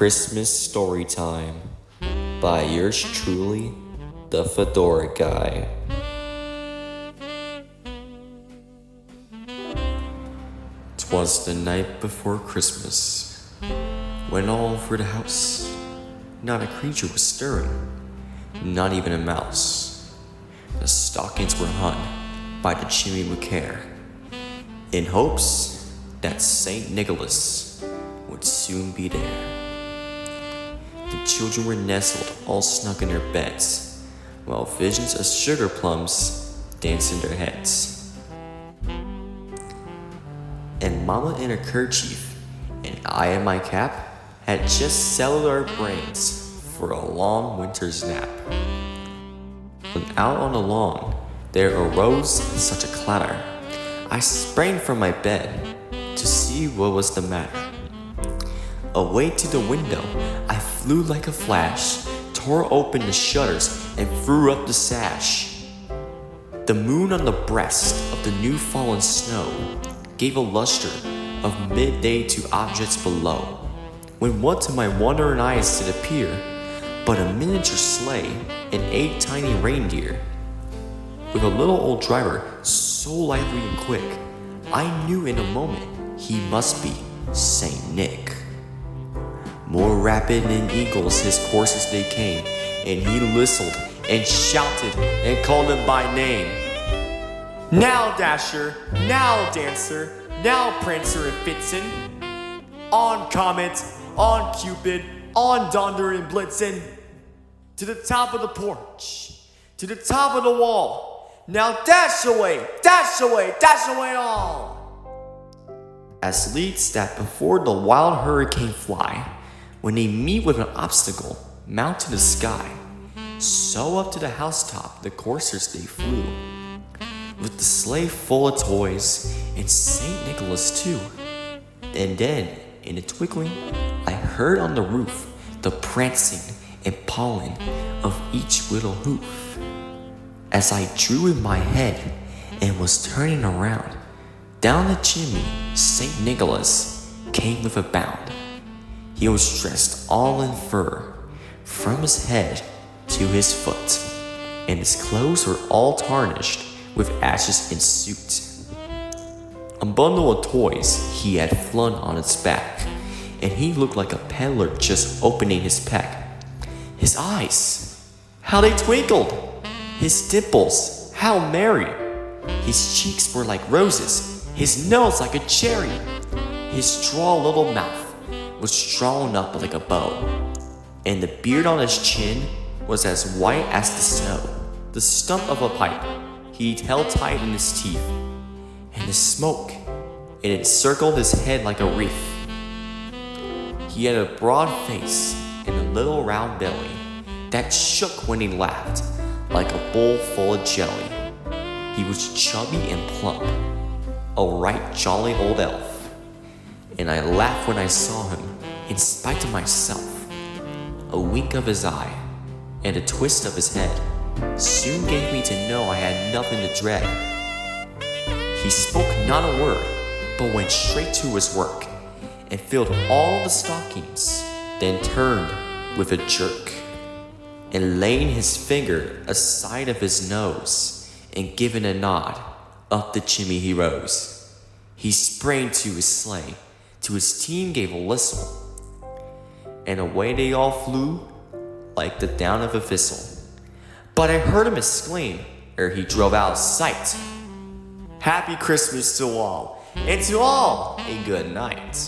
Christmas Storytime by yours truly, the Fedora Guy. Twas the night before Christmas, when all over the house, not a creature was stirring, not even a mouse. The stockings were hung by the chimney with care, in hopes that Saint Nicholas would soon be there. The children were nestled all snug in their beds, while visions of sugar plums danced in their heads. And Mama in her kerchief and I in my cap had just settled our brains for a long winter's nap. When out on the lawn there arose such a clatter, I sprang from my bed to see what was the matter. Away to the window I flew like a flash, tore open the shutters and threw up the sash. The moon on the breast of the new fallen snow gave a luster of midday to objects below, when what to my wondering eyes did appear but a miniature sleigh and 8 tiny reindeer, with a little old driver so lively and quick, I knew in a moment he must be Saint Nick. More rapid than eagles his coursers they came, and he whistled and shouted and called them by name. Now Dasher, now Dancer, now Prancer and Vixen, on Comet, on Cupid, on Donder and Blitzen, to the top of the porch, to the top of the wall, now dash away, dash away, dash away all. As leads that before the wild hurricane fly, when they meet with an obstacle, mount to the sky, so up to the housetop the coursers they flew, with the sleigh full of toys, and Saint Nicholas too. And then, in a twinkling, I heard on the roof the prancing and pawing of each little hoof. As I drew in my head and was turning around, down the chimney Saint Nicholas came with a bound. He was dressed all in fur, from his head to his foot, and his clothes were all tarnished with ashes and soot. A bundle of toys he had flung on his back, and he looked like a peddler just opening his pack. His eyes, how they twinkled! His dimples, how merry! His cheeks were like roses, his nose like a cherry. His droll little mouth was drawn up like a bow, and the beard on his chin was as white as the snow. The stump of a pipe he'd held tight in his teeth, and the smoke, it encircled his head like a wreath. He had a broad face and a little round belly that shook when he laughed like a bowl full of jelly. He was chubby and plump, a right jolly old elf, and I laughed when I saw him in spite of myself. A wink of his eye and a twist of his head soon gave me to know I had nothing to dread. He spoke not a word, but went straight to his work and filled all the stockings, then turned with a jerk, and laying his finger aside of his nose and giving a nod, up the chimney he rose. He sprang to his sleigh, to his team gave a whistle, and away they all flew like the down of a thistle. But I heard him exclaim ere he drove out of sight, "Happy Christmas to all, and to all a good night."